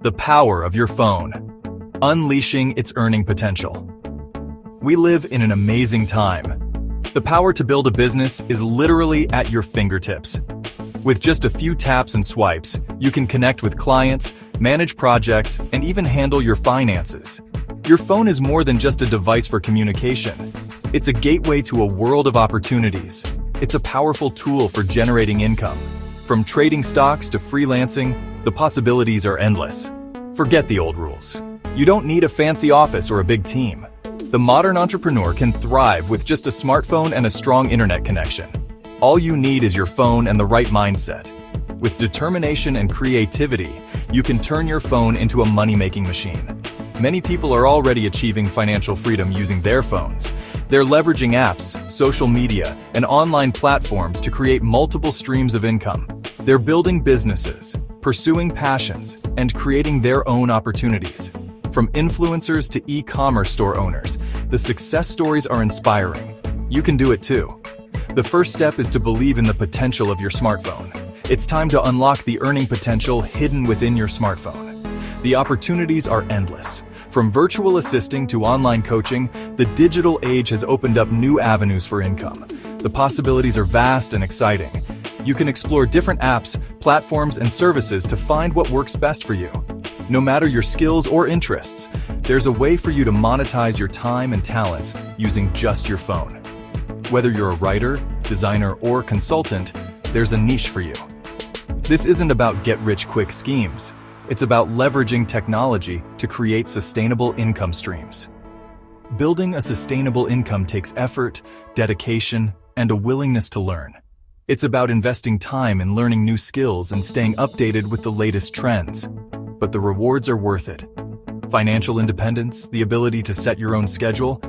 The power of your phone. Unleashing its earning potential. We live in an amazing time. The power to build a business is literally at your fingertips. With just a few taps and swipes, you can connect with clients, manage projects, and even handle your finances. Your phone is more than just a device for communication. It's a gateway to a world of opportunities. It's a powerful tool for generating income. From trading stocks to freelancing, the possibilities are endless. Forget the old rules. You don't need a fancy office or a big team. The modern entrepreneur can thrive with just a smartphone and a strong internet connection. All you need is your phone and the right mindset. With determination and creativity, you can turn your phone into a money-making machine. Many people are already achieving financial freedom using their phones. They're leveraging apps, social media, and online platforms to create multiple streams of income. They're building businesses, pursuing passions, and creating their own opportunities. From influencers to e-commerce store owners, the success stories are inspiring. You can do it too. The first step is to believe in the potential of your smartphone. It's time to unlock the earning potential hidden within your smartphone. The opportunities are endless. From virtual assisting to online coaching, the digital age has opened up new avenues for income. The possibilities are vast and exciting. You can explore different apps, platforms, and services to find what works best for you. No matter your skills or interests, there's a way for you to monetize your time and talents using just your phone. Whether you're a writer, designer, or consultant, there's a niche for you. This isn't about get-rich-quick schemes. It's about leveraging technology to create sustainable income streams. Building a sustainable income takes effort, dedication, and a willingness to learn. It's about investing time in learning new skills and staying updated with the latest trends. But the rewards are worth it. Financial independence, the ability to set your own schedule,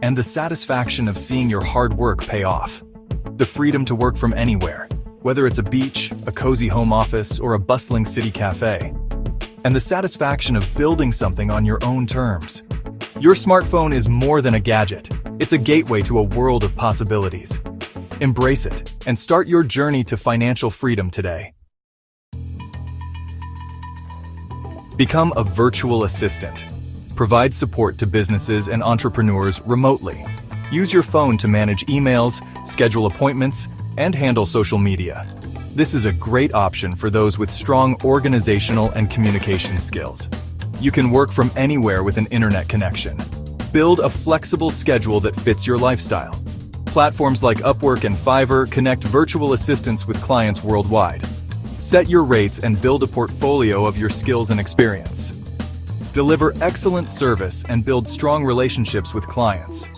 and the satisfaction of seeing your hard work pay off. The freedom to work from anywhere, whether it's a beach, a cozy home office, or a bustling city cafe. And the satisfaction of building something on your own terms. Your smartphone is more than a gadget. It's a gateway to a world of possibilities. Embrace it and start your journey to financial freedom today. Become a virtual assistant. Provide support to businesses and entrepreneurs remotely. Use your phone to manage emails, schedule appointments, and handle social media. This is a great option for those with strong organizational and communication skills. You can work from anywhere with an internet connection. Build a flexible schedule that fits your lifestyle. Platforms like Upwork and Fiverr connect virtual assistants with clients worldwide. Set your rates and build a portfolio of your skills and experience. Deliver excellent service and build strong relationships with clients.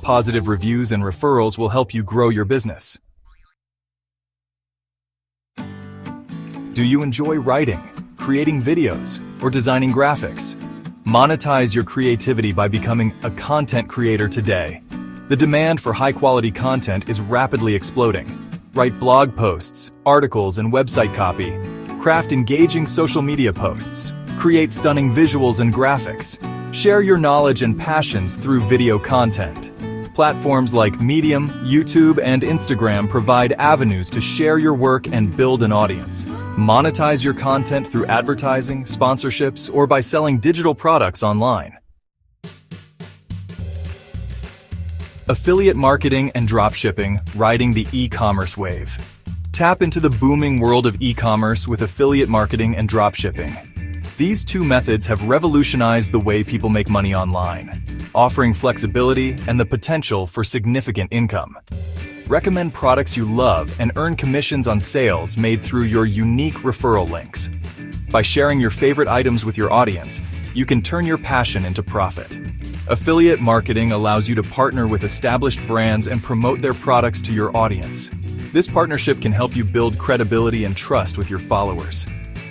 Positive reviews and referrals will help you grow your business. Do you enjoy writing, creating videos, or designing graphics? Monetize your creativity by becoming a content creator today. The demand for high-quality content is rapidly exploding. Write blog posts, articles, and website copy. Craft engaging social media posts. Create stunning visuals and graphics. Share your knowledge and passions through video content. Platforms like Medium, YouTube, and Instagram provide avenues to share your work and build an audience. Monetize your content through advertising, sponsorships, or by selling digital products online. Affiliate marketing and dropshipping, riding the e-commerce wave. Tap into the booming world of e-commerce with affiliate marketing and dropshipping. These two methods have revolutionized the way people make money online, offering flexibility and the potential for significant income. Recommend products you love and earn commissions on sales made through your unique referral links. By sharing your favorite items with your audience, you can turn your passion into profit. Affiliate marketing allows you to partner with established brands and promote their products to your audience. This partnership can help you build credibility and trust with your followers.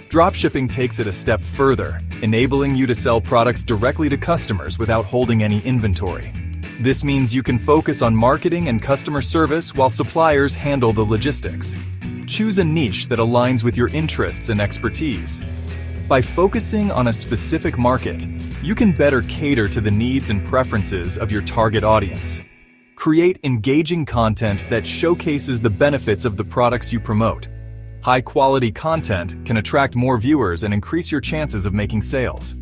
Dropshipping takes it a step further, enabling you to sell products directly to customers without holding any inventory. This means you can focus on marketing and customer service while suppliers handle the logistics. Choose a niche that aligns with your interests and expertise. By focusing on a specific market, you can better cater to the needs and preferences of your target audience. Create engaging content that showcases the benefits of the products you promote. High-quality content can attract more viewers and increase your chances of making sales.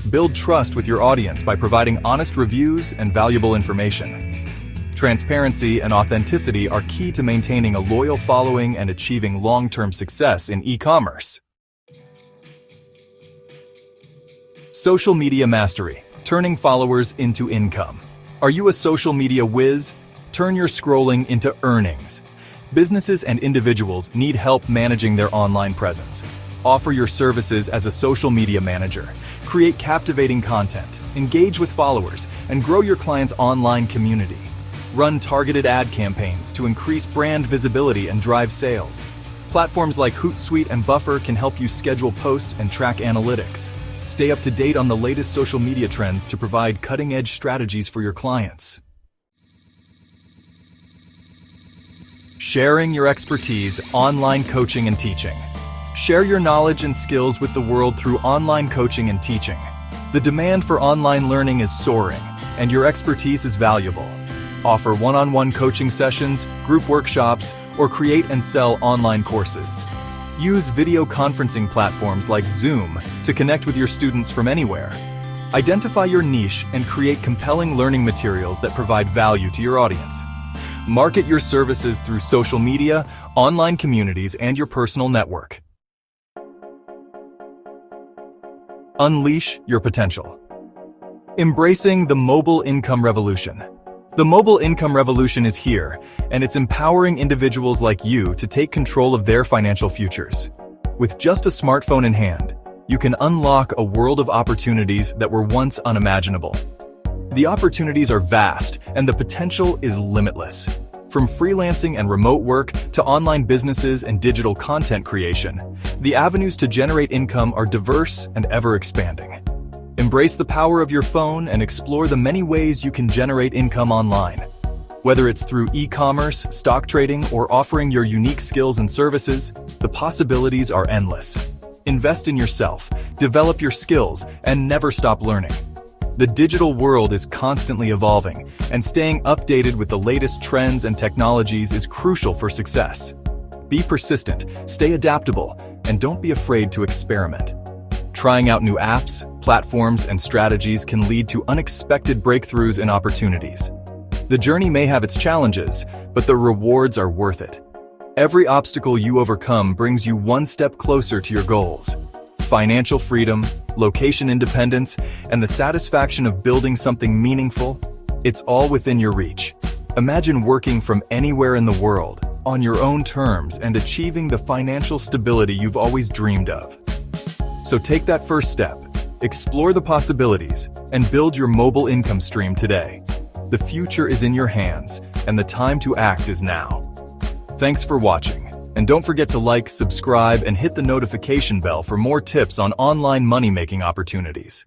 Build trust with your audience by providing honest reviews and valuable information. Transparency and authenticity are key to maintaining a loyal following and achieving long-term success in e-commerce. Social media mastery, turning followers into income. Are you a social media whiz? Turn your scrolling into earnings. Businesses and individuals need help managing their online presence. Offer your services as a social media manager. Create captivating content, engage with followers, and grow your clients' online community. Run targeted ad campaigns to increase brand visibility and drive sales. Platforms like Hootsuite and Buffer can help you schedule posts and track analytics. Stay up to date on the latest social media trends to provide cutting-edge strategies for your clients. Sharing your expertise, online coaching and teaching. Share your knowledge and skills with the world through online coaching and teaching. The demand for online learning is soaring, and your expertise is valuable. Offer one-on-one coaching sessions, group workshops, or create and sell online courses. Use video conferencing platforms like Zoom to connect with your students from anywhere. Identify your niche and create compelling learning materials that provide value to your audience. Market your services through social media, online communities, and your personal network. Unleash your potential. Embracing the mobile income revolution. The mobile income revolution is here, and it's empowering individuals like you to take control of their financial futures. With just a smartphone in hand, you can unlock a world of opportunities that were once unimaginable. The opportunities are vast, and the potential is limitless. From freelancing and remote work to online businesses and digital content creation, the avenues to generate income are diverse and ever-expanding. Embrace the power of your phone and explore the many ways you can generate income online. Whether it's through e-commerce, stock trading, or offering your unique skills and services, the possibilities are endless. Invest in yourself, develop your skills, and never stop learning. The digital world is constantly evolving, and staying updated with the latest trends and technologies is crucial for success. Be persistent, stay adaptable, and don't be afraid to experiment. Trying out new apps, platforms, and strategies can lead to unexpected breakthroughs and opportunities. The journey may have its challenges, but the rewards are worth it. Every obstacle you overcome brings you one step closer to your goals. Financial freedom, location independence, and the satisfaction of building something meaningful, it's all within your reach. Imagine working from anywhere in the world, on your own terms, and achieving the financial stability you've always dreamed of. So take that first step, explore the possibilities, and build your mobile income stream today. The future is in your hands, and the time to act is now. Thanks for watching. And don't forget to like, subscribe, and hit the notification bell for more tips on online money-making opportunities.